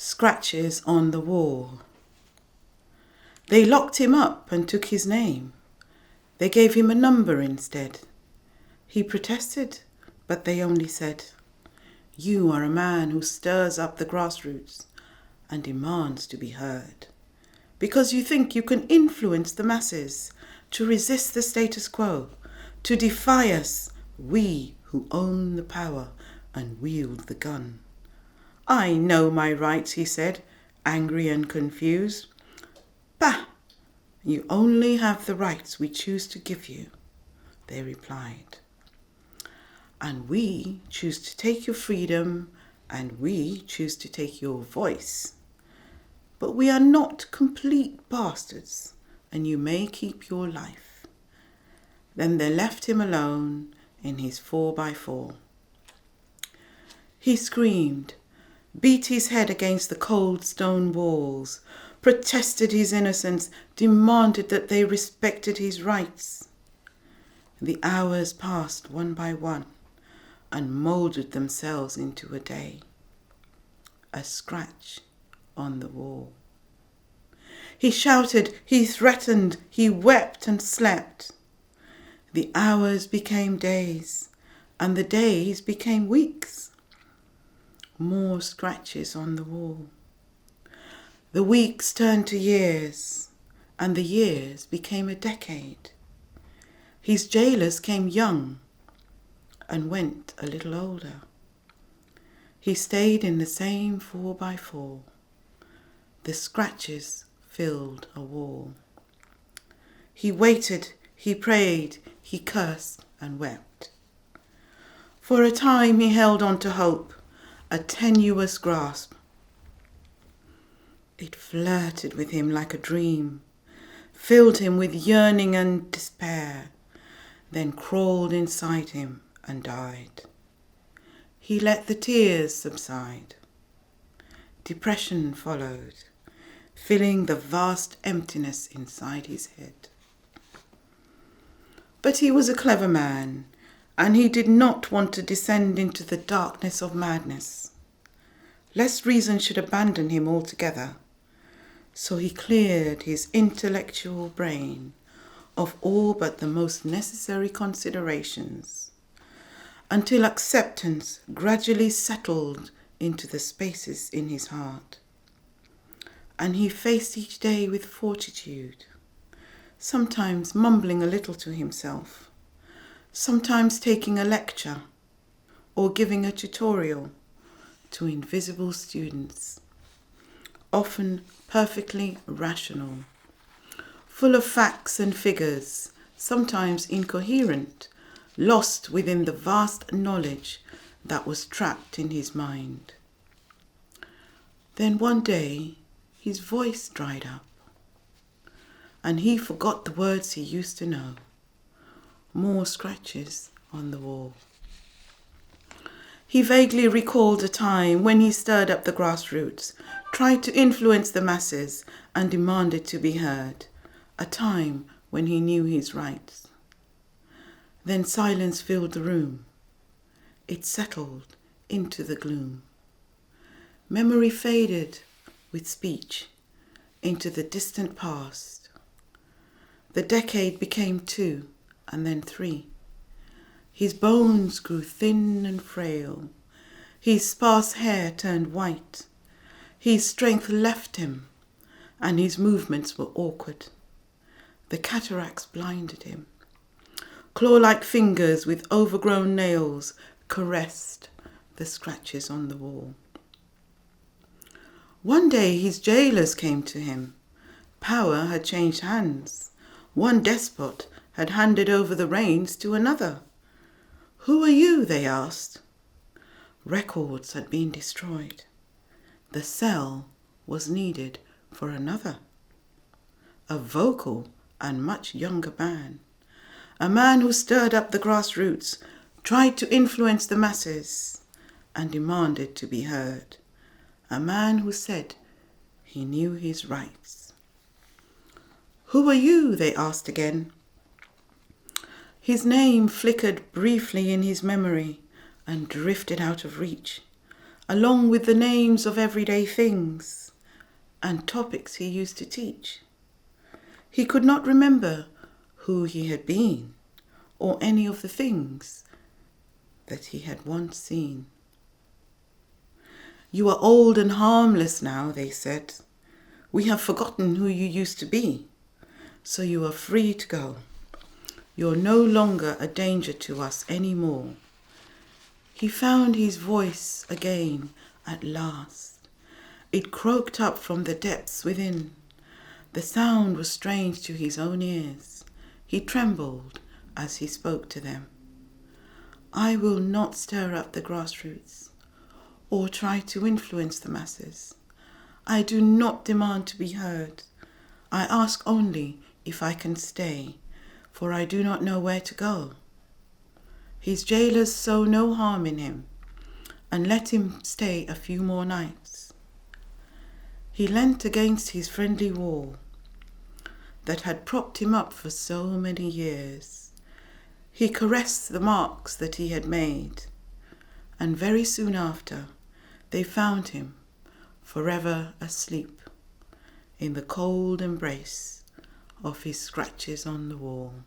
Scratches on the wall. They locked him up and took his name. They gave him a number instead. He protested, but they only said, "You are a man who stirs up the grassroots and demands to be heard. Because you think you can influence the masses, to resist the status quo, to defy us, we who own the power and wield the gun." "I know my rights," he said, angry and confused. "Bah! You only have the rights we choose to give you," they replied. "And we choose to take your freedom, and we choose to take your voice. But we are not complete bastards, and you may keep your life." Then they left him alone in his 4x4. He screamed, beat his head against the cold stone walls, protested his innocence, demanded that they respected his rights. The hours passed one by one and moulded themselves into a day. A scratch on the wall. He shouted, he threatened, he wept and slept. The hours became days, and the days became weeks. More scratches on the wall. The weeks turned to years, and the years became a decade. His jailers came young and went a little older. He stayed in the same 4x4. The scratches filled a wall. He waited, he prayed, he cursed and wept. For a time he held on to hope, a tenuous grasp. It flirted with him like a dream, filled him with yearning and despair, then crawled inside him and died. He let the tears subside. Depression followed, filling the vast emptiness inside his head. But he was a clever man, and he did not want to descend into the darkness of madness, lest reason should abandon him altogether. So he cleared his intellectual brain of all but the most necessary considerations, until acceptance gradually settled into the spaces in his heart. And he faced each day with fortitude, sometimes mumbling a little to himself, sometimes taking a lecture or giving a tutorial to invisible students, often perfectly rational, full of facts and figures, sometimes incoherent, lost within the vast knowledge that was trapped in his mind. Then one day his voice dried up, and he forgot the words he used to know. More scratches on the wall. He vaguely recalled a time when he stirred up the grassroots, tried to influence the masses, and demanded to be heard. A time when he knew his rights. Then silence filled the room. It settled into the gloom. Memory faded with speech into the distant past. The decade became 2 and then 3. His bones grew thin and frail. His sparse hair turned white. His strength left him, and his movements were awkward. The cataracts blinded him. Claw-like fingers with overgrown nails caressed the scratches on the wall. One day his jailers came to him. Power had changed hands. One despot had handed over the reins to another. "Who are you?" they asked. Records had been destroyed. The cell was needed for another. A vocal and much younger man. A man who stirred up the grassroots, tried to influence the masses, and demanded to be heard. A man who said he knew his rights. "Who are you?" they asked again. His name flickered briefly in his memory and drifted out of reach. along with the names of everyday things and topics he used to teach. He could not remember who he had been or any of the things that he had once seen. "You are old and harmless now," they said. "We have forgotten who you used to be, so you are free to go. You're no longer a danger to us anymore." He found his voice again at last. It croaked up from the depths within. The sound was strange to his own ears. He trembled as he spoke to them. "I will not stir up the grassroots or try to influence the masses. I do not demand to be heard. I ask only if I can stay, for I do not know where to go." His jailers saw no harm in him and let him stay a few more nights. He leant against his friendly wall that had propped him up for so many years. He caressed the marks that he had made, and very soon after, they found him forever asleep in the cold embrace of his scratches on the wall.